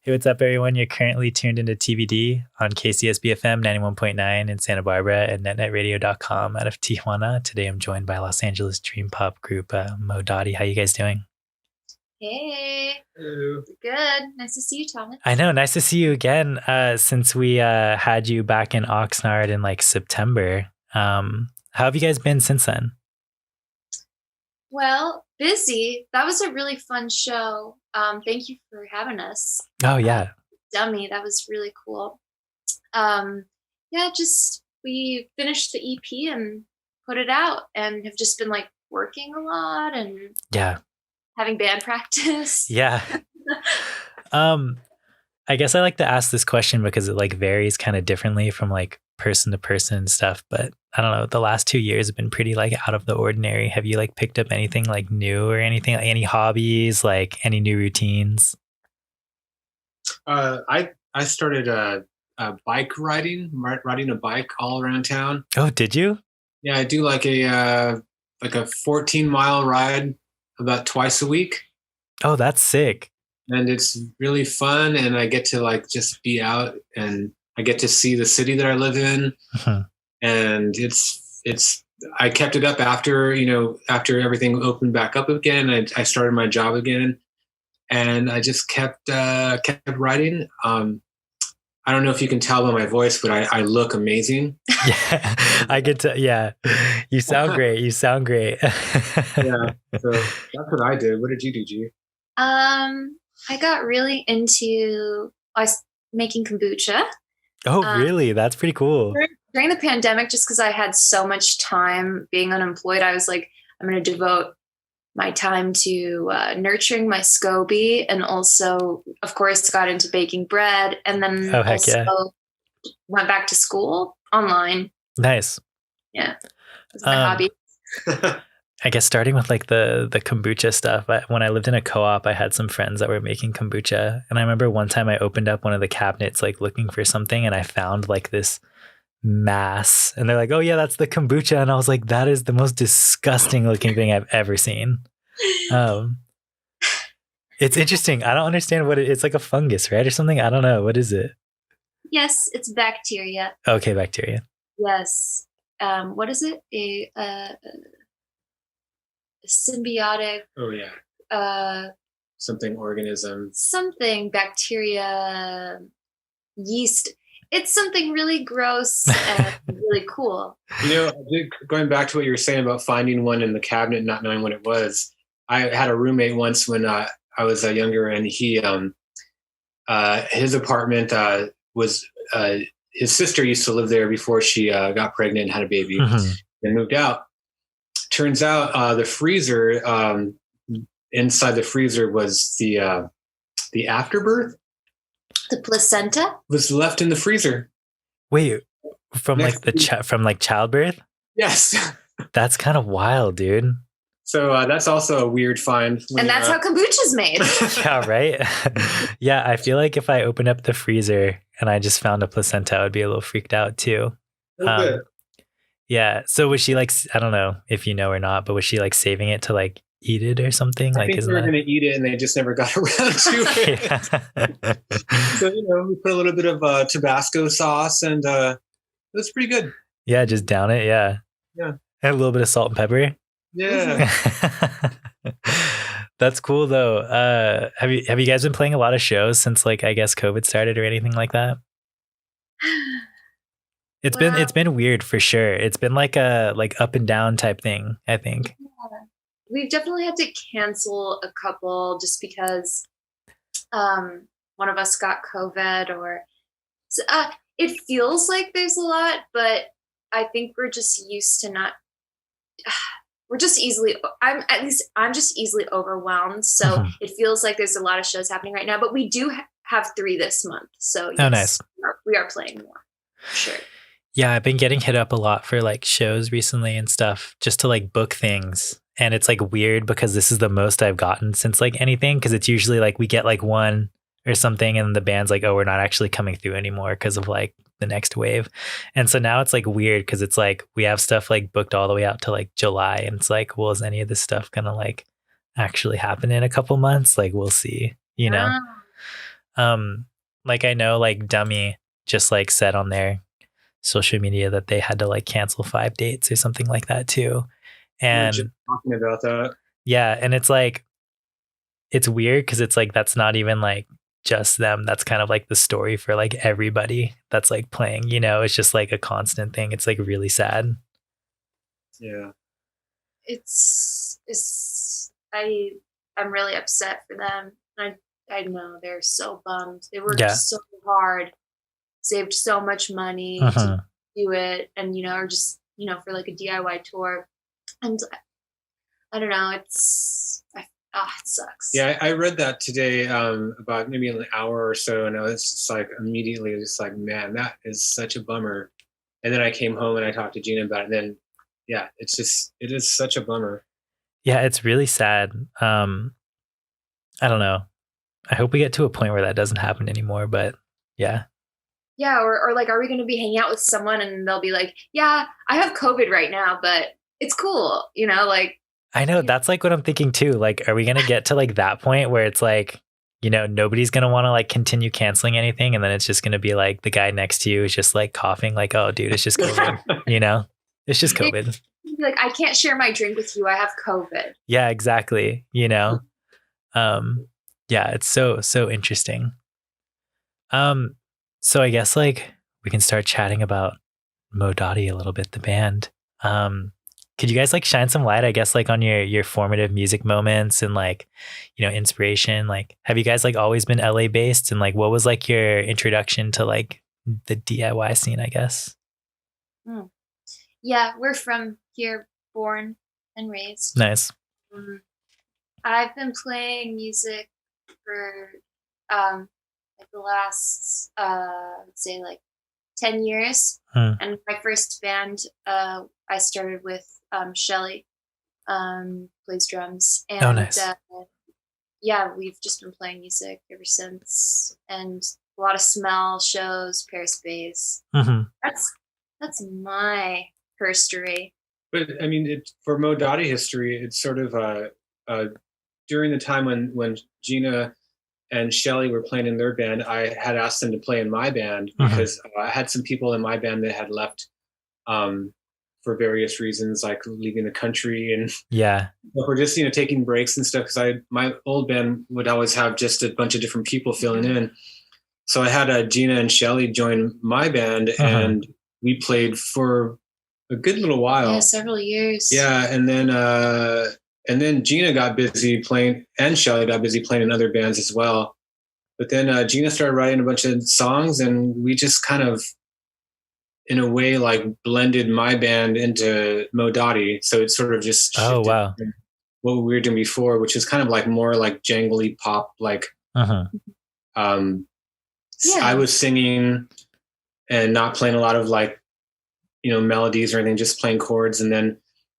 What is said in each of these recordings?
Hey, what's up, everyone? You're currently tuned into TBD on KCSB FM 91.9 in Santa Barbara and netnetradio.com out of Tijuana. Today, I'm joined by Los Angeles dream pop group Mo Dotti. How you guys doing? Hey. Hello. Good. Nice to see you, Thomas. I know. Nice to see you again. Since we had you back in Oxnard in like September. How have you guys been since then? Well, busy. That was a really fun show. Thank you for having us. Oh, yeah. Dummy. That was really cool. Just we finished the EP and put it out and have just been like working a lot and having band practice. Yeah. I guess I like to ask this question because it like varies kind of differently from like person to person and stuff. But I don't know, the last 2 years have been pretty like out of the ordinary. Have you like picked up anything like new or anything, like any hobbies, like any new routines? I started bike riding a bike all around town. Oh, did you? Yeah, I do like a 14-mile ride about twice a week. Oh, that's sick. And it's really fun, and I get to like just be out, and I get to see the city that I live in. Uh-huh. And I kept it up after after everything opened back up again. I started my job again, and I just kept writing. I don't know if you can tell by my voice, but I look amazing. Yeah, I get to. Yeah, you sound great. You sound great. Yeah, so that's what I did. What did you do, G? I got really into making kombucha. Oh, really? That's pretty cool. During the pandemic, just because I had so much time being unemployed, I was like, I'm going to devote my time to nurturing my SCOBY, and also, of course, got into baking bread, and then went back to school online. Nice. Yeah, that's my hobby. I guess starting with like the kombucha stuff, when I lived in a co-op, I had some friends that were making kombucha. And I remember one time I opened up one of the cabinets, like looking for something, and I found like this mass. And they're like, oh yeah, that's the kombucha. And I was like, that is the most disgusting looking thing I've ever seen. It's interesting. I don't understand what it's like, a fungus, right? Or something. I don't know. What is it? Yes, it's bacteria. Okay, bacteria. Yes. What is it? A symbiotic. Oh yeah. Something organism. Something bacteria, yeast. It's something really gross and really cool. Going back to what you were saying about finding one in the cabinet and not knowing what it was, I had a roommate once when I was younger, and he his apartment was his sister used to live there before she got pregnant and had a baby and moved out. Turns out the freezer, inside the freezer was the afterbirth. The placenta was left in the freezer. Wait, from like childbirth? Yes. That's kind of wild, dude. So that's also a weird find. And that's how kombucha's made. Yeah, right? Yeah, I feel like if I opened up the freezer and I just found a placenta, I would be a little freaked out too. Yeah. So was she like, I don't know if you know or not, but was she like saving it to like eat it or something? I think they were going to eat it and they just never got around to it. So, we put a little bit of Tabasco sauce, and it was pretty good. Yeah, just down it. Yeah. Yeah. And a little bit of salt and pepper. Yeah. That's cool though. Have you guys been playing a lot of shows since like, I guess COVID started or anything like that? It's been weird for sure. It's been like a up and down type thing, I think. Yeah. We've definitely had to cancel a couple just because one of us got COVID, or it feels like there's a lot, but I think we're just used to not. We're just I'm just easily overwhelmed. So it feels like there's a lot of shows happening right now, but we do have 3 this month. So yes, nice. We are playing more. Sure. Yeah, I've been getting hit up a lot for like shows recently and stuff just to like book things. And it's like weird because this is the most I've gotten since like anything. Because it's usually like we get like one or something and the band's like, oh, we're not actually coming through anymore because of like the next wave. And so now it's like weird because it's like we have stuff like booked all the way out to like July. And it's like, well, is any of this stuff gonna like actually happen in a couple months? Like we'll see, you know? Like I know like Dummy just like said on their social media that they had to like cancel 5 dates or something like that too. We were And just talking about that. yeah, and it's like it's weird because it's like that's not even like just them. That's kind of like the story for like everybody that's like playing, you know, it's just like a constant thing. It's like really sad. Yeah. I'm really upset for them. I know they're so bummed. They worked Yeah. so hard, saved so much money to Uh-huh. do it, and or just for like a DIY tour. And I don't know, it sucks. Yeah, I read that today about maybe an hour or so, and I was just like immediately just like, man, that is such a bummer. And then I came home and I talked to Gina about it. And then, yeah, it is such a bummer. Yeah, it's really sad. I don't know. I hope we get to a point where that doesn't happen anymore, but yeah. Yeah, or like, are we going to be hanging out with someone and they'll be like, yeah, I have COVID right now, but it's cool, like. I know, that's like what I'm thinking too. Like, are we going to get to like that point where it's like, nobody's going to want to like continue canceling anything. And then it's just going to be like the guy next to you is just like coughing like, oh dude, it's just COVID, it's just COVID. Like, I can't share my drink with you. I have COVID. Yeah, exactly. Yeah, it's so interesting. So I guess like we can start chatting about Dotti a little bit, the band. Could you guys like shine some light, I guess, like on your formative music moments and like, inspiration? Like, have you guys like always been LA based, and like what was like your introduction to like the DIY scene, I guess? Yeah, we're from here, born and raised. Nice. I've been playing music for like the last let's say like 10 years. And my first band I started with Shelly, plays drums, and oh, nice. Yeah, we've just been playing music ever since, and a lot of smell shows, Paris Bays. That's my history. But I mean, for Dotti history, it's sort of during the time when Gina and Shelly were playing in their band, I had asked them to play in my band because I had some people in my band that had left for various reasons, like leaving the country, and we're just taking breaks and stuff. Because my old band would always have just a bunch of different people filling in, so I had Gina and Shelly join my band, and we played for a good little while. Yeah, several years. Yeah, and then Gina got busy playing, and Shelly got busy playing in other bands as well. But then Gina started writing a bunch of songs, and we just kind of, in a way, like blended my band into Dotti. So it sort of just shifted from what we were doing before, which is kind of like more like jangly pop, like I was singing and not playing a lot of like, melodies or anything, just playing chords. And then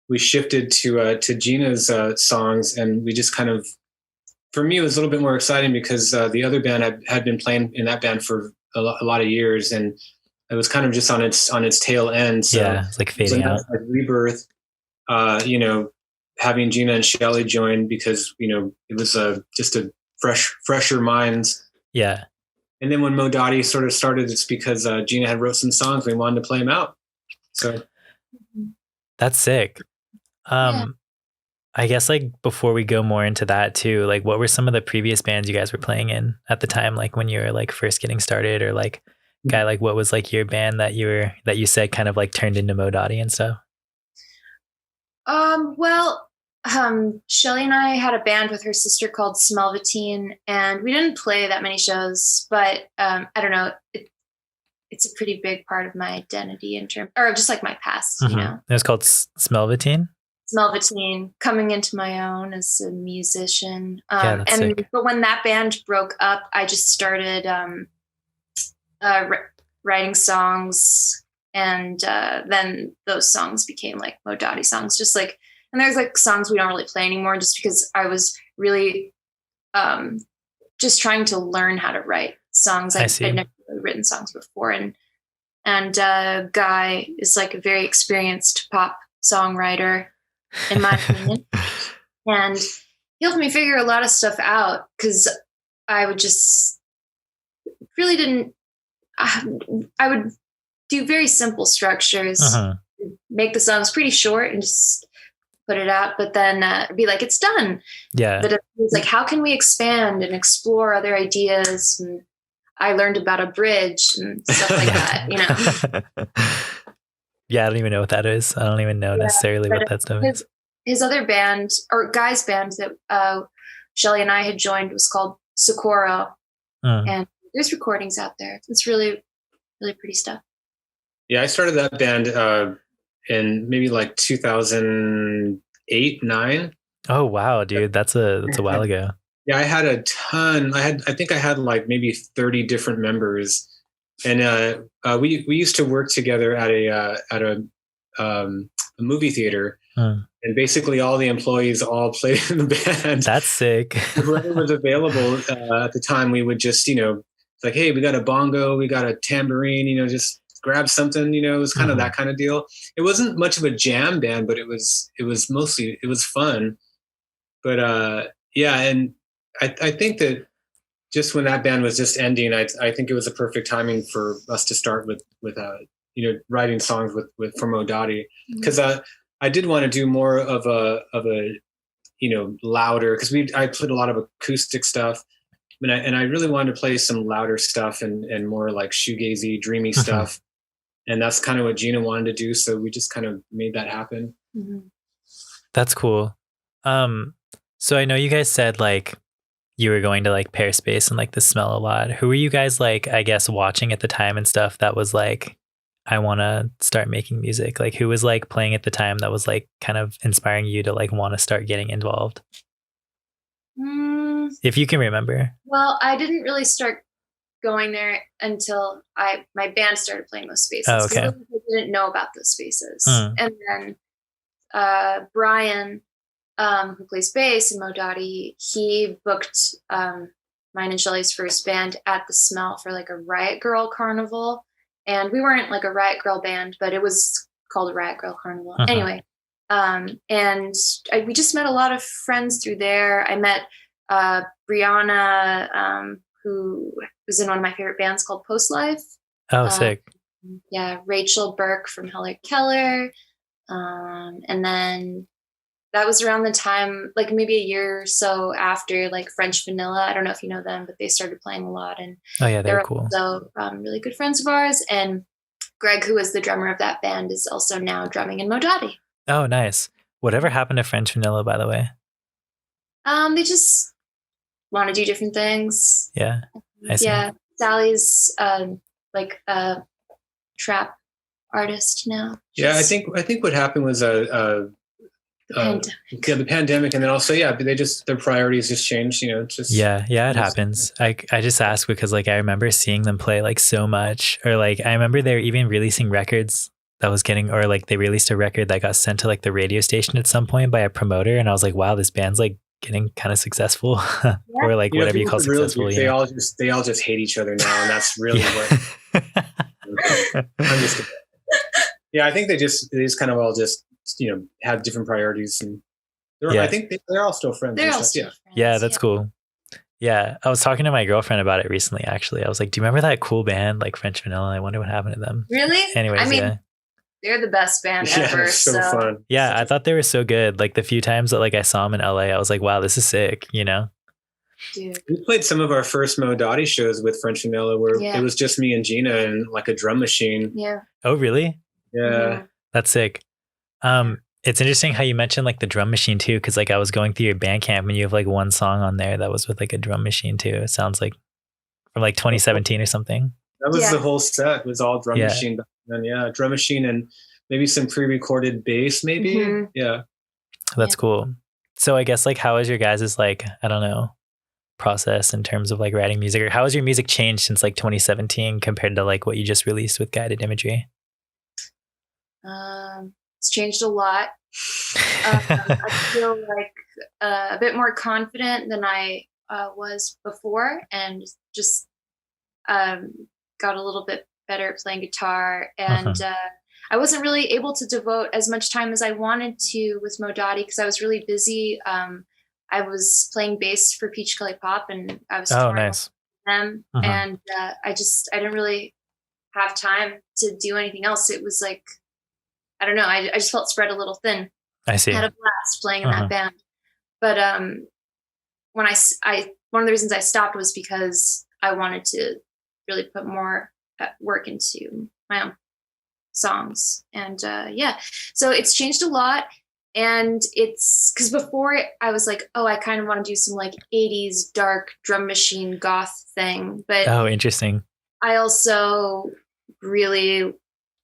we shifted to Gina's songs, and we just kind of, for me, it was a little bit more exciting because the other band had been playing in that band for a lot of years, and it was kind of just on its tail end. So yeah, it's like fading out. Like rebirth, having Gina and Shelly join because it was just a fresher minds. Yeah. And then when Dotti sort of started, it's because Gina had wrote some songs. We wanted to play them out. So that's sick. I guess like before we go more into that too, like what were some of the previous bands you guys were playing in at the time, like when you were like first getting started, or like Guy, like what was like your band that you said kind of like turned into Dotti and stuff? Shelly and I had a band with her sister called Smelvatine, and we didn't play that many shows, but I don't know, it's a pretty big part of my identity or just like my past, It was called Smelvatine? Smelvatine, coming into my own as a musician. That's sick. But when that band broke up, I just started writing songs, and then those songs became like Dotti songs, just like, and there's like songs we don't really play anymore just because I was really just trying to learn how to write songs. I'd never really written songs before, and Guy is like a very experienced pop songwriter, in my opinion, and he helped me figure a lot of stuff out because I would just really didn't. I would do very simple structures, make the songs pretty short, and just put it out. But then be like, it's done. Yeah. But it's like, how can we expand and explore other ideas? And I learned about a bridge and stuff like that. You know. Yeah, I don't even know what that is. I don't even know necessarily what that stuff is. His other band, or guy's band that Shelly and I had joined, was called Socorro. And there's recordings out there. It's really, really pretty stuff. Yeah, I started that band in maybe like 2008, 9. Oh wow, dude, that's a while ago. Yeah, I had a ton. I think I had like maybe 30 different members, and we used to work together at a movie theater. And basically all the employees all played in the band. That's sick. Whoever was available at the time, we would just, it's like, hey, we got a bongo, we got a tambourine, just grab something, it was kind of that kind of deal. It wasn't much of a jam band, but it was mostly, it was fun. But yeah, and I think that just when that band was just ending, I think it was a perfect timing for us to start with writing songs from Dotti, because I did want to do more of a louder, because I played a lot of acoustic stuff, and I really wanted to play some louder stuff and more like shoegazy, dreamy stuff, and that's kind of what Gina wanted to do, so we just kind of made that happen. That's cool. So I know you guys said like you were going to like Pear Space and like The Smell a lot. Who were you guys like, I guess, watching at the time and stuff that was like, I want to start making music? Like, who was like playing at the time that was like kind of inspiring you to like want to start getting involved? If you can remember. Well, I didn't really start going there until my band started playing those spaces. Oh, okay. I didn't know about those spaces. And then Brian, who plays bass in Dotti, he booked mine and Shelly's first band at The Smell for like a Riot Girl carnival. And we weren't like a Riot Girl band, but it was called a Riot Girl Carnival. Anyway, and we just met a lot of friends through there. I met Brianna, who was in one of my favorite bands called Post Life. Oh, sick. Yeah, Rachel Burke from Heller Keller. And then that was around the time, like maybe a year or so after, like French Vanilla. I don't know if you know them, but they started playing a lot. And oh yeah, they're cool. So really good friends of ours. And Greg, who was the drummer of that band, is also now drumming in Dotti. Oh, nice. Whatever happened to French Vanilla, by the way? They just want to do different things. Yeah, I see. Yeah, Sally's like a trap artist now. Yeah, I think what happened was the pandemic, and then also their priorities just changed. It's just it happens. I just ask because like I remember seeing them play like so much, or like I remember they were even releasing records that was getting, or like they released a record that got sent to like the radio station at some point by a promoter, and I was like, wow, this band's like getting kind of successful. Or like whatever you call successful. They all just hate each other now, and that's really what I'm just kidding. Yeah, I think they just kind of all just have different priorities, and I think they're all still friends. They're all still friends. Yeah, that's cool. Yeah, I was talking to my girlfriend about it recently. Actually, I was like, "Do you remember that cool band like French Vanilla? I wonder what happened to them." Really? Anyways, I mean, they're the best band ever. So fun. Yeah, I thought they were so good. Like the few times that like I saw them in LA, I was like, "Wow, this is sick." Dude. We played some of our first Dotti shows with French Vanilla, where it was just me and Gina and like a drum machine. Yeah. Oh, really? Yeah. That's sick. It's interesting how you mentioned like the drum machine too, because like I was going through your Bandcamp and you have like one song on there that was with like a drum machine too. It sounds like from like 2017 or something. That was the whole set. It was all drum machine. And drum machine and maybe some pre-recorded bass, maybe. Yeah. That's cool. So I guess like how is your guys' like, I don't know, process in terms of like writing music, or how has your music changed since like 2017 compared to like what you just released with Guided Imagery? It's changed a lot. I feel like a bit more confident than I was before, and just got a little bit better at playing guitar. And I wasn't really able to devote as much time as I wanted to with Dotti because I was really busy. I was playing bass for Peach Kelly Pop, and I was nice. them. And I didn't really have time to do anything else. It was like, I don't know. I just felt spread a little thin. I see. I had a blast playing in that band. But when one of the reasons I stopped was because I wanted to really put more work into my own songs. And so it's changed a lot. And it's because before I was like, oh, I kind of want to do some like 80s dark drum machine goth thing. But interesting. I also really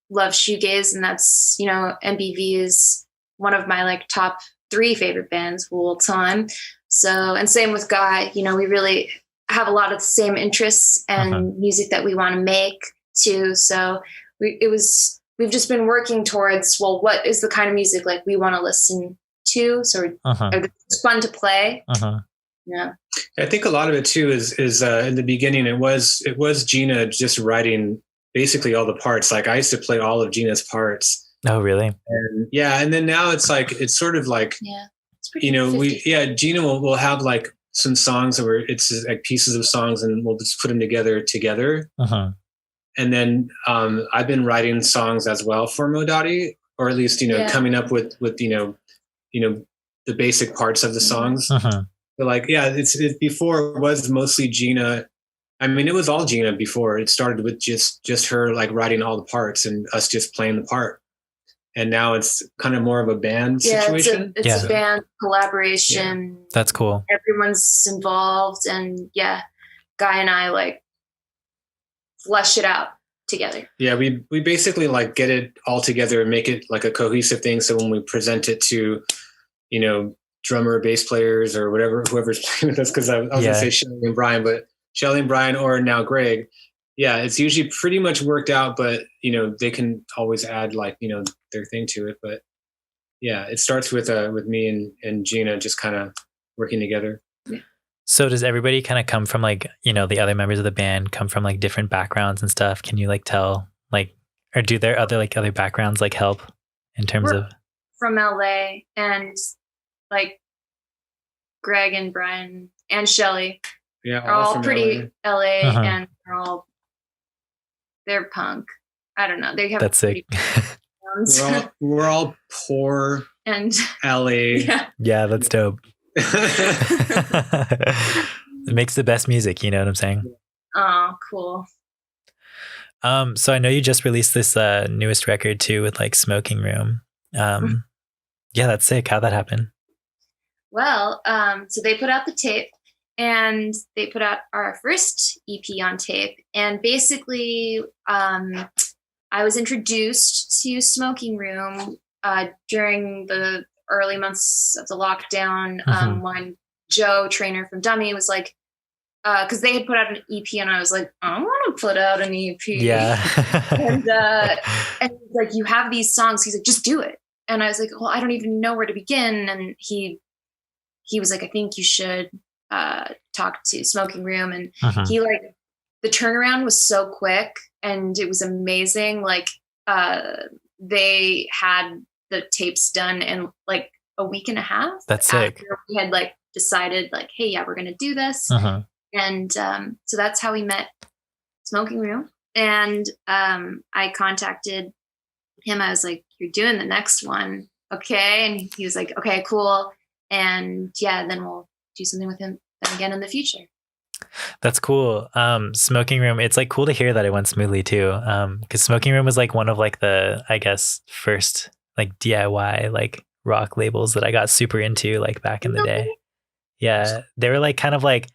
love shoegaze, and that's, MBV is one of my like top 3 favorite bands of all time. So, and same with Guy, we really have a lot of the same interests and music that we want to make too. So we've just been working towards, well, what is the kind of music like we want to listen to? So it's fun to play. Yeah. I think a lot of it too is in the beginning, it was Gina just writing basically all the parts. Like I used to play all of Gina's parts. Oh, really? And and then now it's sort of like, Gina will have like some songs where it's like pieces of songs and we'll just put them together. And then I've been writing songs as well for Dotti, or at least, coming up with the basic parts of the songs. But like, it's before it was mostly Gina. I mean, it was all Gina before. It started with just her like writing all the parts and us just playing the part. And now it's kind of more of a band situation. It's a band collaboration. Yeah. That's cool. Everyone's involved, and Guy and I like flesh it out together. Yeah, we basically like get it all together and make it like a cohesive thing. So when we present it to, drummer, bass players, or whoever's playing with us, because I was gonna say Shelly and Brian, but Shelly and Brian, or now Greg. Yeah, it's usually pretty much worked out, but they can always add like their thing to it. But it starts with me and Gina just kind of working together. Yeah. So does everybody kind of come from like, the other members of the band come from like different backgrounds and stuff? Can you like tell like, or do their other backgrounds like help in terms of? From LA, and like Greg and Brian and Shelly are all pretty LA, and they're punk. I don't know. They have that's sick. We're all poor and LA. Yeah, that's dope. It makes the best music, you know what I'm saying? Oh, cool. So I know you just released this newest record too with like Smoking Room. Yeah, that's sick. How'd that happen? Well, so they put out the tape, and they put out our first EP on tape. And basically, I was introduced to Smoking Room during the early months of the lockdown, when Joe, trainer from Dummy, was like, because they had put out an EP, and I was like, I want to put out an EP. Yeah. and he's like, you have these songs. He's like, just do it. And I was like, well, I don't even know where to begin. And he was like, I think you should talk to Smoking Room. And he like, the turnaround was so quick, and it was amazing. Like they had the tapes done in like a week and a half. That's sick. We had like decided like, hey, we're going to do this. And so that's how we met Smoking Room. And I contacted him. I was like, you're doing the next one. Okay. And he was like, okay, cool. And then we'll do something with him again in the future. That's cool. Smoking Room, it's like cool to hear that it went smoothly too. Because Smoking Room was like one of like the, I guess, first like DIY like rock labels that I got super into like back in the day. Yeah. They were like kind of like,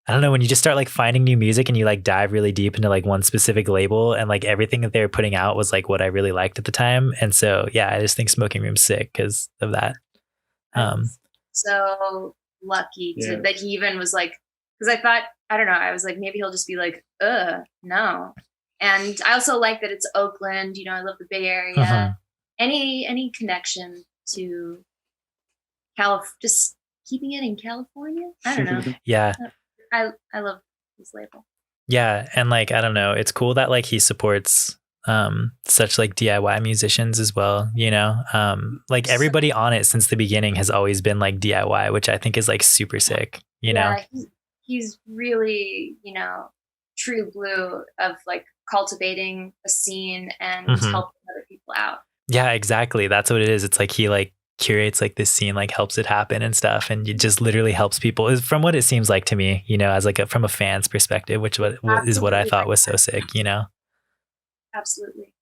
I don't know, when you just start like finding new music and you like dive really deep into like one specific label, and like everything that they were putting out was like what I really liked at the time. And so, I just think Smoking Room's sick because of that. So lucky that he even was like, because I thought, I don't know, I was like, maybe he'll just be like, no. And I also like that it's Oakland, I love the Bay Area. Any connection to just keeping it in California. I don't know. Yeah. I love this label. Yeah. And like, I don't know, it's cool that like he supports such like DIY musicians as well, like everybody on it since the beginning has always been like DIY, which I think is like super sick, you know? he's really, true blue of like cultivating a scene and Mhm. helping other people out. Yeah, exactly. That's what it is. It's like he like curates like this scene, like helps it happen and stuff, and it just literally helps people. Is from what it seems like to me, as like from a fan's perspective, which what is what I Absolutely. thought was so sick. Absolutely.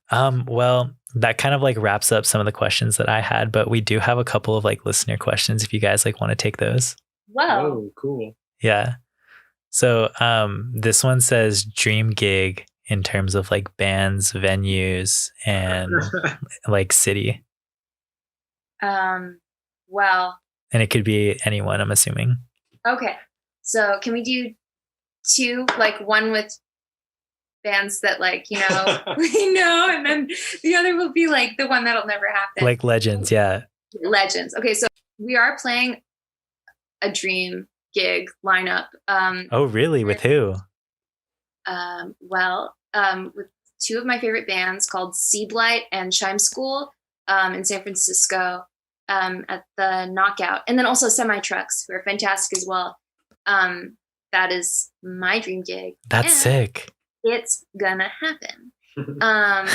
Well, that kind of like wraps up some of the questions that I had, but we do have a couple of like listener questions if you guys like want to take those. Wow. Oh, cool. Yeah. So this one says dream gig in terms of like bands, venues, and like city. Well, And it could be anyone, I'm assuming. okay. So can we do two, like one with bands that like, we know, and then the other will be like the one that'll never happen. Like legends, yeah. Legends. Okay, so we are playing a dream gig lineup. Oh, really? With who? With two of my favorite bands called Seedlight and Chime School in San Francisco at the Knockout. And then also Semi Trucks, who are fantastic as well. That is my dream gig. That's sick. It's gonna happen. And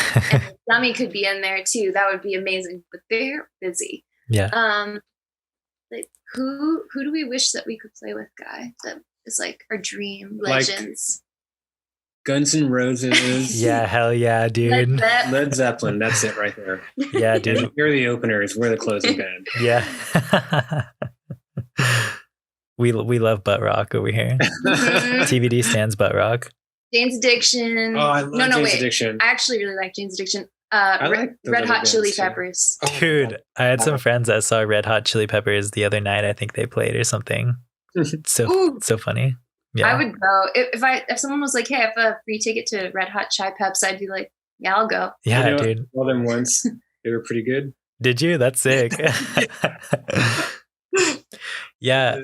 Dummy could be in there too. That would be amazing, but they're busy. Yeah. Like who do we wish that we could play with, Guy? That is like our dream legends. Guns N' Roses. Yeah, hell yeah, dude. Led Zeppelin. That's it right there. Yeah, dude. We're the openers. We're the closing band. Yeah. we love butt rock over here. TBD stands butt rock. Jane's Addiction. Oh, I love Jane's Addiction. I actually really like Jane's Addiction. I like Red Hot Chili Peppers. Dude, I had some friends that saw Red Hot Chili Peppers the other night. I think they played or something. So funny. Yeah. I would go if someone was like, "Hey, I have a free ticket to Red Hot Chili Peps," I'd be like, "Yeah, I'll go." Yeah, dude. I saw them once. They were pretty good. Did you? That's sick. Yeah,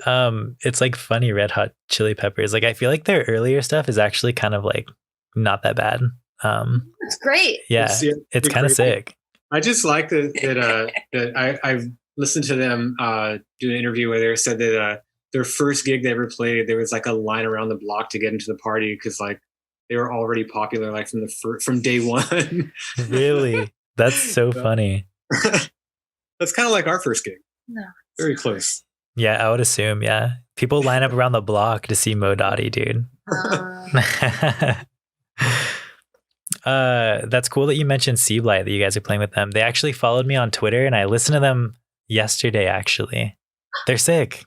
it's like funny Red Hot Chili Peppers. Like I feel like their earlier stuff is actually kind of like not that bad. It's great. Yeah, it's kind of sick. I just like that I've listened to them do an interview where they said that their first gig they ever played, there was like a line around the block to get into the party because like they were already popular like from day one. Really? That's so funny. That's kind of like our first gig. No. Very close. Yeah, I would assume. Yeah, people line up around the block to see Mo Dotti, dude. That's cool that you mentioned Seedlight, that you guys are playing with them. They actually followed me on Twitter and I listened to them yesterday, actually. They're sick.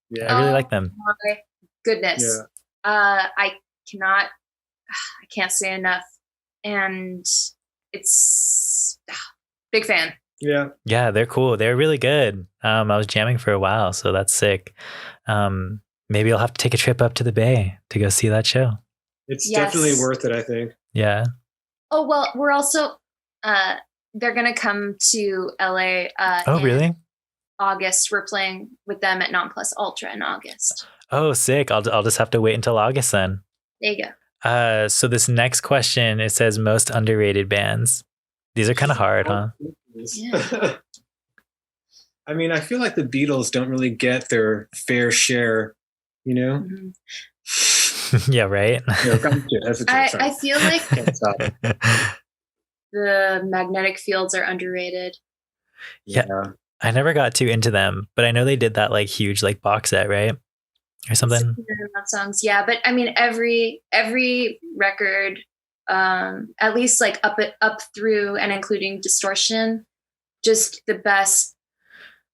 Yeah. I really like them. My goodness. Yeah. I can't say enough. And it's big fan. Yeah. Yeah, they're cool. They're really good. I was jamming for a while, so that's sick. Maybe I'll have to take a trip up to the Bay to go see that show. It's definitely worth it, I think. Yeah. Oh, well, we're also, they're going to come to LA. Oh, really? August. We're playing with them at Non Plus Ultra in August. Oh, sick. I'll just have to wait until August then. There you go. So this next question, it says most underrated bands. These are kind of hard, huh? Yeah. I mean, I feel like the Beatles don't really get their fair share, you know? Mm-hmm. Yeah, right? I feel like the magnetic fields are underrated. Yeah. I never got too into them, but I know they did that like huge like box set, right? Or something. Songs. Yeah, but I mean every record, at least like up through and including Distortion, just the best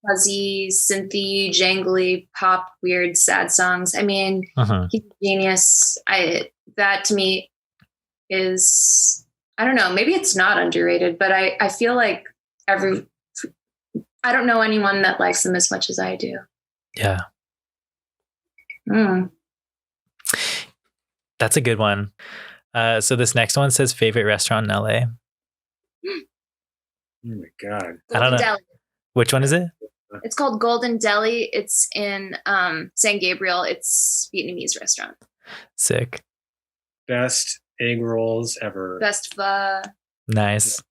fuzzy, synthy, jangly, pop, weird, sad songs. I mean, he's a genius. That to me is, I don't know, maybe it's not underrated, but I feel like I don't know anyone that likes them as much as I do. Yeah. That's a good one. So this next one says favorite restaurant in LA. Oh my God. I don't know. Deli. Which one is it? It's called Golden Deli. It's in San Gabriel. It's a Vietnamese restaurant. Sick. Best egg rolls ever. Best pho. Nice.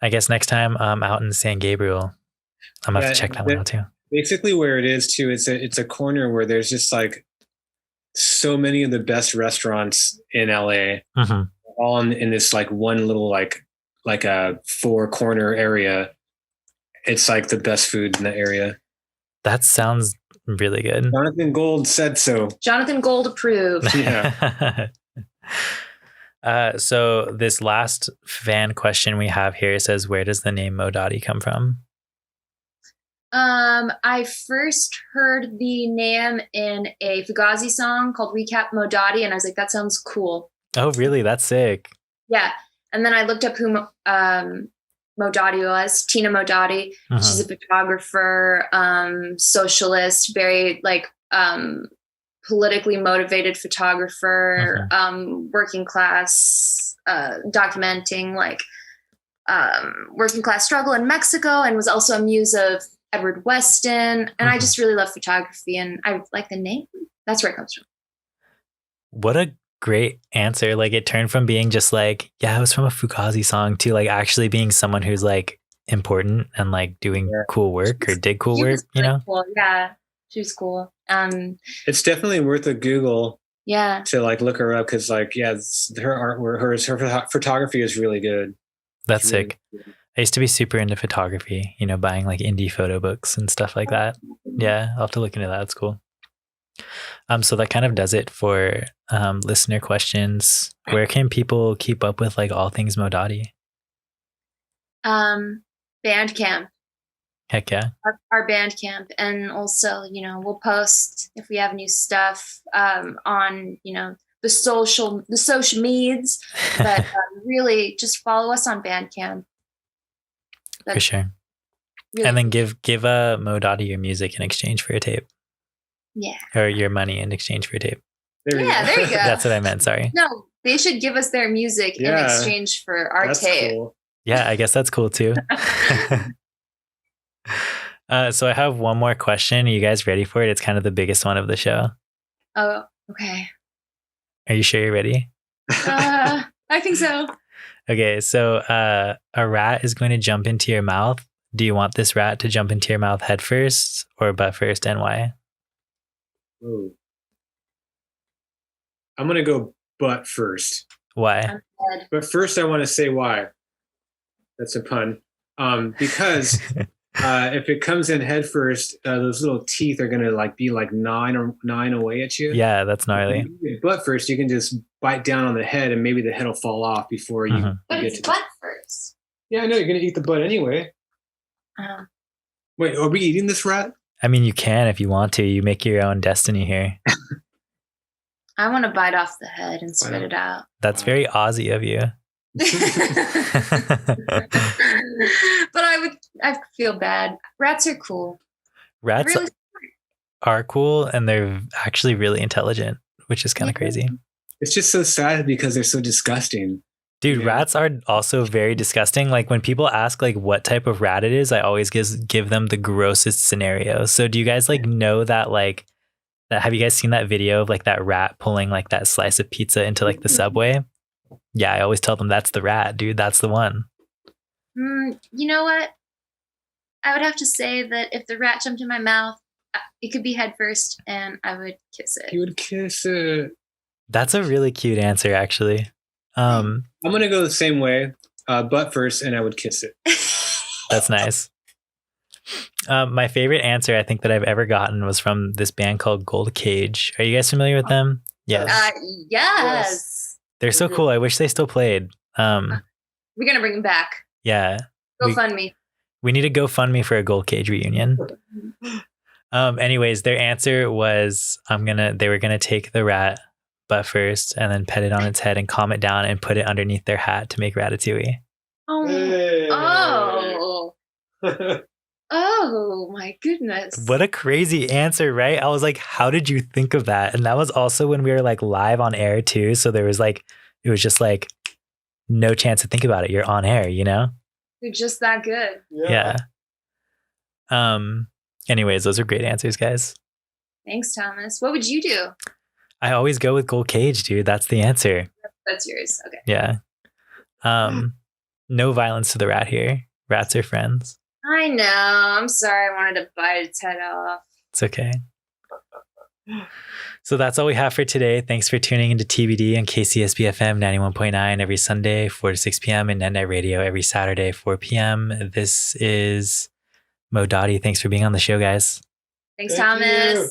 I guess next time I'm out in San Gabriel, I'm going to have to check that one out too. Basically, where it is too, it's a corner where there's just like so many of the best restaurants in LA, all in this like one little like a 4-corner area. It's like the best food in the area. That sounds really good. Jonathan Gold said so. Jonathan Gold approved. Yeah. So this last fan question we have here says, where does the name Dotti come from? I first heard the name in a Fugazi song called Recap Dotti, and I was like, that sounds cool. Oh, really? That's sick. Yeah. And then I looked up who Dotti was, Tina Dotti. She's a photographer, socialist, very like politically motivated photographer, working class, documenting like working class struggle in Mexico, and was also a muse of Edward Weston. And I just really love photography, and I like the name. That's where it comes from. What a great answer. Like, it turned from being just like, yeah, it was from a Fugazi song, to like actually being someone who's like important and like doing cool work or did cool work, you know? Cool. Yeah, she was cool. It's definitely worth a Google. Yeah. To like look her up, because like, yeah, her artwork, her photography is really good. That's sick. I used to be super into photography, you know, buying like indie photo books and stuff like that. Yeah, I'll have to look into that. It's cool. So that kind of does it for listener questions. Where can people keep up with like all things Dotti? Bandcamp. Heck yeah. Our Bandcamp. And also, you know, we'll post if we have new stuff on, you know, the social meds. But really just follow us on Bandcamp. For sure. Really, and then give Dotti your music in exchange for your tape. Yeah. Or your money in exchange for your tape. There you go. That's what I meant. Sorry. No, they should give us their music in exchange for our tape. Cool. Yeah, I guess that's cool too. So I have one more question. Are you guys ready for it? It's kind of the biggest one of the show. Oh, okay. Are you sure you're ready? I think so. Okay, so a rat is going to jump into your mouth. Do you want this rat to jump into your mouth head first or butt first, and why? Ooh. I'm going to go butt first. Why? But first I want to say why. That's a pun. Because if it comes in head first, those little teeth are going to like be like nine away at you. Yeah, that's gnarly. Butt first, you can just bite down on the head and maybe the head will fall off before you But it's butt first. Yeah, I know. You're going to eat the butt anyway. Wait, are we eating this rat? I mean, you can if you want to. You make your own destiny here. I want to bite off the head and spit it out. That's very Aussie of you. But I feel bad. Rats are cool. Rats really are cool, and they're actually really intelligent, which is kind of crazy. It's just so sad because they're so disgusting. Dude, rats are also very disgusting. Like when people ask like what type of rat it is, I always give them the grossest scenario. So do you guys like know that like that? Have you guys seen that video of like that rat pulling like that slice of pizza into like the subway? Yeah, I always tell them that's the rat, dude. That's the one. You know what? I would have to say that if the rat jumped in my mouth, it could be head first, and I would kiss it. You would kiss it. That's a really cute answer, actually. I'm gonna go the same way, butt first, and I would kiss it. That's nice. My favorite answer I think that I've ever gotten was from this band called Gold Cage. Are you guys familiar with them? Yes. Yes. They're so cool. I wish they still played. We're gonna bring them back. Yeah. GoFundMe. We need a GoFundMe for a Gold Cage reunion. Anyways, their answer was they were gonna take the rat butt first and then pet it on its head and calm it down and put it underneath their hat to make ratatouille. Oh. Hey. Oh my goodness. What a crazy answer, right? I was like, how did you think of that? And that was also when we were like live on air too. So there was like, it was just like no chance to think about it. You're on air, you know? You're just that good. Yeah. Anyways, those are great answers, guys. Thanks, Thomas. What would you do? I always go with Gold Cage, dude. That's the answer. That's yours. Okay. Yeah. No violence to the rat here. Rats are friends. I know. I'm sorry. I wanted to bite its head off. It's okay. So that's all we have for today. Thanks for tuning into TBD on KCSB FM 91.9 every Sunday, 4 to 6 p.m. and NetNet Radio every Saturday, 4 p.m. This is Mo Dotti. Thanks for being on the show, guys. Thanks, Thank Thomas. you.